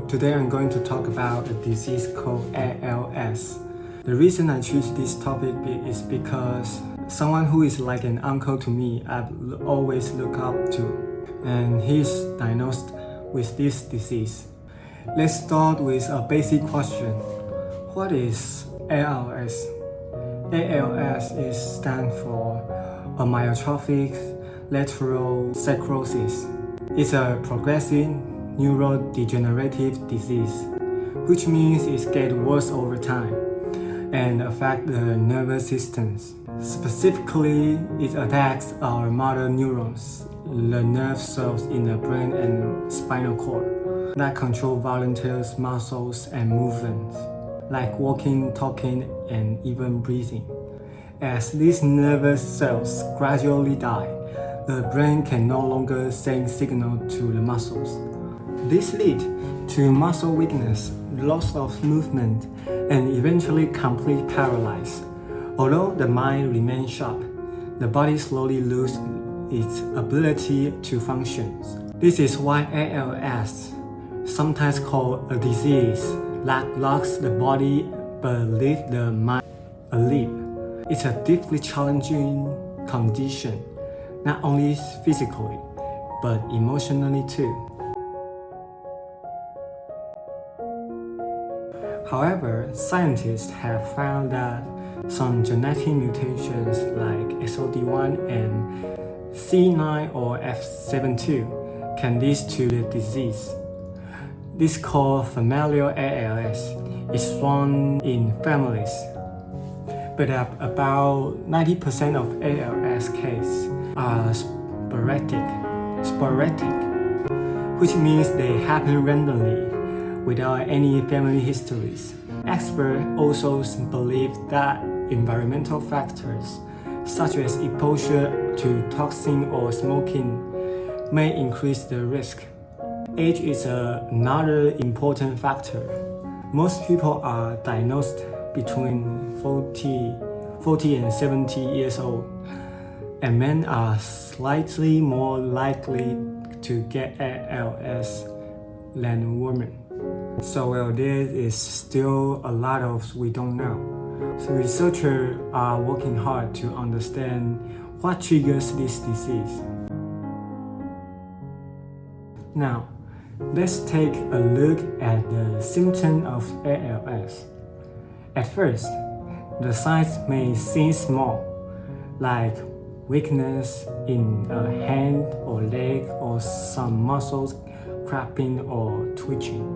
Today I'm going to talk about a disease called ALS. The reason I choose this topic is because someone who is like an uncle to me I've always looked up to, and he's diagnosed with this disease. Let's start with a basic question. What is ALS? ALS stands for amyotrophic lateral sclerosis. It's a progressive neurodegenerative disease, which means it gets worse over time and affects the nervous system. Specifically, it attacks our motor neurons, the nerve cells in the brain and spinal cord that control voluntary muscles and movements, like walking, talking, and even breathing. As these nervous cells gradually die, the brain can no longer send signals to the muscles. This leads to muscle weakness, loss of movement, and eventually complete paralysis. Although the mind remains sharp, the body slowly loses its ability to function. This is why ALS, sometimes called a disease that locks the body but leaves the mind asleep. It's a deeply challenging condition, not only physically, but emotionally too. However, scientists have found that some genetic mutations like SOD1 and C9 or F72 can lead to the disease. This called familial ALS is found in families, but about 90% of ALS cases are sporadic, which means they happen randomly without any family histories. Experts also believe that environmental factors such as exposure to toxin or smoking may increase the risk. Age is another important factor. Most people are diagnosed between 40 and 70 years old, and men are slightly more likely to get ALS than women. So there is still a lot of we don't know. So researchers are working hard to understand what triggers this disease. Now, let's take a look at the symptoms of ALS. At first, the signs may seem small, like weakness in a hand or leg or some muscles cramping or twitching.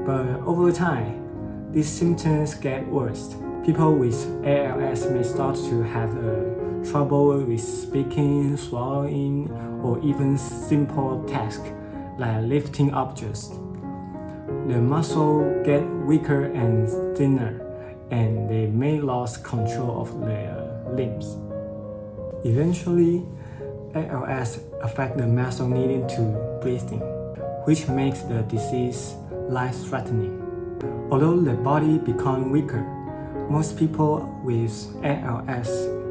But over time, these symptoms get worse. People with ALS may start to have trouble with speaking, swallowing, or even simple tasks like lifting objects. The muscles get weaker and thinner, and they may lose control of their limbs. Eventually, ALS affects the muscle needed to breathing, which makes the disease life-threatening. Although the body becomes weaker, most people with ALS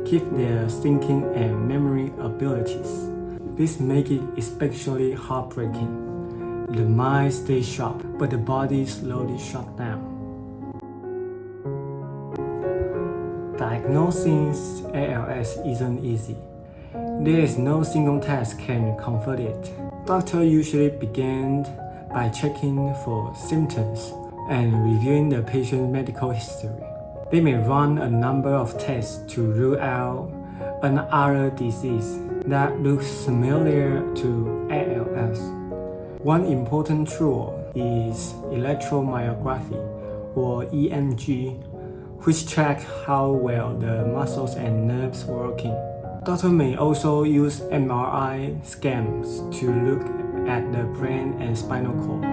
keep their thinking and memory abilities. This makes it especially heartbreaking. The mind stays sharp, but the body slowly shuts down. Diagnosing ALS isn't easy. There is no single test can confirm it. Doctors usually begin by checking for symptoms and reviewing the patient's medical history. They may run a number of tests to rule out another disease that looks similar to ALS. One important tool is electromyography or EMG, which tracks how well the muscles and nerves are working. Doctors may also use MRI scans to look at the brain and spinal cord,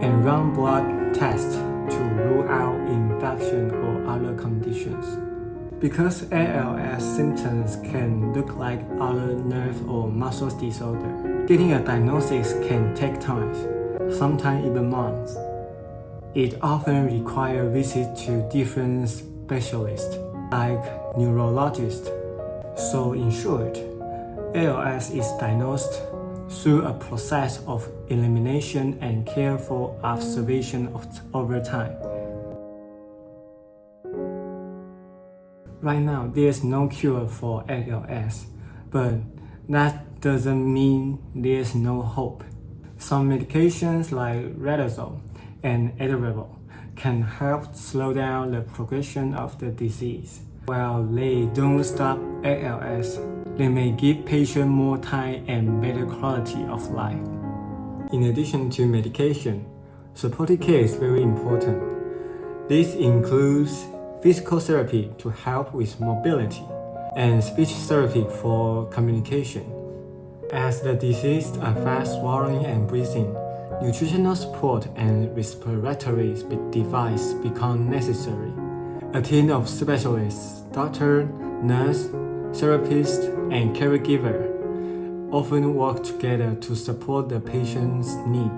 and run blood tests to rule out infection or other conditions. Because ALS symptoms can look like other nerve or muscle disorder, getting a diagnosis can take time, sometimes even months. It often requires visits to different specialists, like neurologists. So in short, ALS is diagnosed through a process of elimination and careful observation over time. Right now, there's no cure for ALS, but that doesn't mean there's no hope. Some medications like Retisol and Adderall can help slow down the progression of the disease. While they don't stop ALS, they may give patients more time and better quality of life. In addition to medication, supportive care is very important. This includes physical therapy to help with mobility and speech therapy for communication. As the disease affects swallowing and breathing, nutritional support and respiratory device become necessary. A team of specialists, doctor, nurse, therapist, and caregiver often work together to support the patient's need.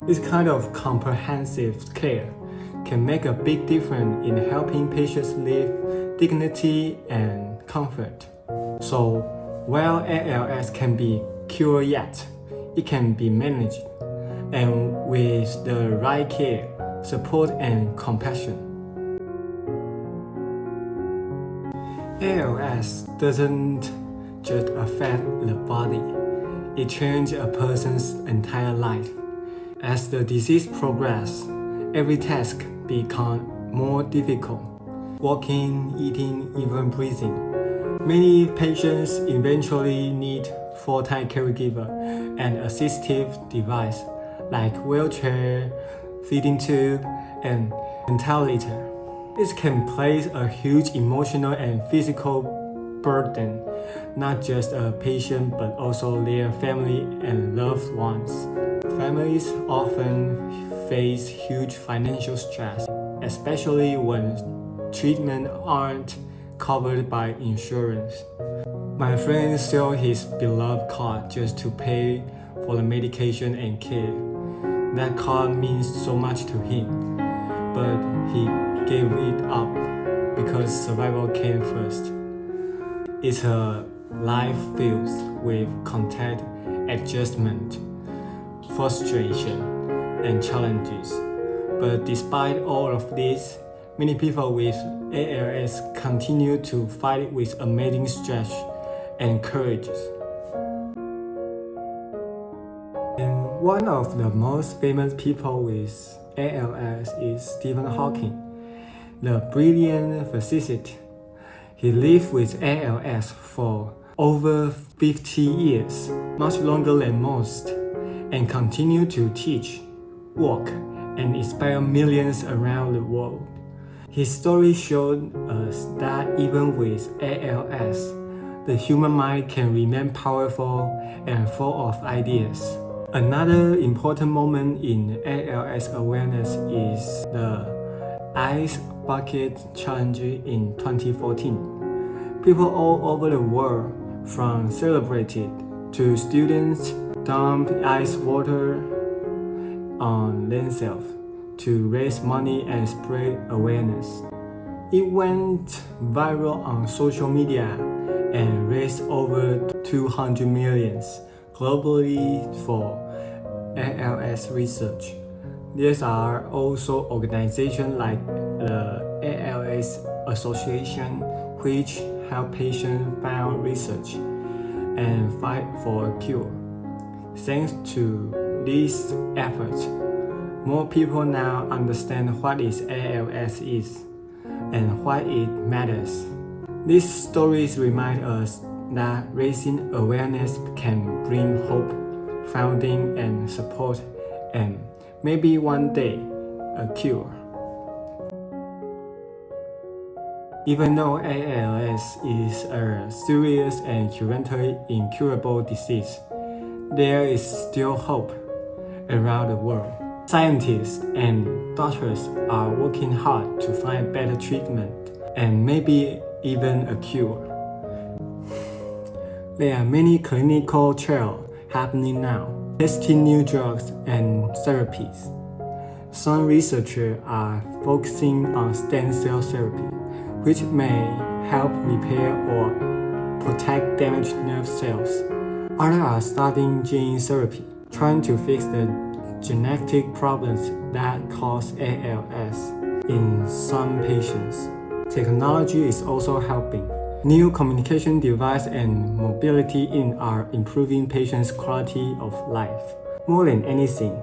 This kind of comprehensive care can make a big difference in helping patients live dignity and comfort. So, while ALS can be cured yet, it can be managed, and with the right care, support, and compassion. ALS doesn't just affect the body, it changes a person's entire life. As the disease progresses, every task becomes more difficult. Walking, eating, even breathing. Many patients eventually need full-time caregiver and assistive device like wheelchair, feeding tube, and ventilator. This can place a huge emotional and physical burden, not just a patient but also their family and loved ones. Families often face huge financial stress, especially when treatments aren't covered by insurance. My friend sold his beloved car just to pay for the medication and care. That car means so much to him, but he gave it up because survival came first. It's a life filled with contact, adjustment, frustration, and challenges. But despite all of this, many people with ALS continue to fight with amazing strength and courage. And one of the most famous people with ALS is Stephen Hawking, the brilliant physicist. He lived with ALS for over 50 years, much longer than most, and continued to teach, work, and inspire millions around the world. His story showed us that even with ALS, the human mind can remain powerful and full of ideas. Another important moment in ALS awareness is the Ice Bucket Challenge in 2014. People all over the world, from celebrities to students, dumped ice water on themselves to raise money and spread awareness. It went viral on social media and raised over 200 million globally for ALS research. There are also organizations like the ALS Association, which help patients find research and fight for a cure. Thanks to these efforts, more people now understand what ALS is and why it matters. These stories remind us that raising awareness can bring hope, funding, and support, and maybe one day, a cure. Even though ALS is a serious and currently incurable disease, there is still hope around the world. Scientists and doctors are working hard to find better treatment and maybe even a cure. There are many clinical trials happening now, testing new drugs and therapies. Some researchers are focusing on stem cell therapy, which may help repair or protect damaged nerve cells. Others are studying gene therapy, trying to fix the genetic problems that cause ALS in some patients. Technology is also helping. New communication devices and mobility are improving patients' quality of life. More than anything,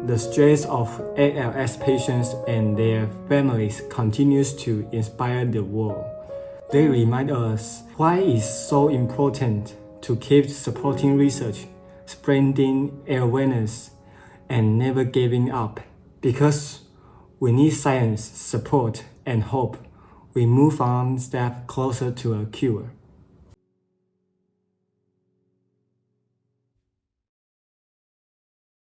the stress of ALS patients and their families continues to inspire the world. They remind us why it's so important to keep supporting research, spreading awareness, and never giving up. Because we need science, support, and hope. We move one step closer to a cure.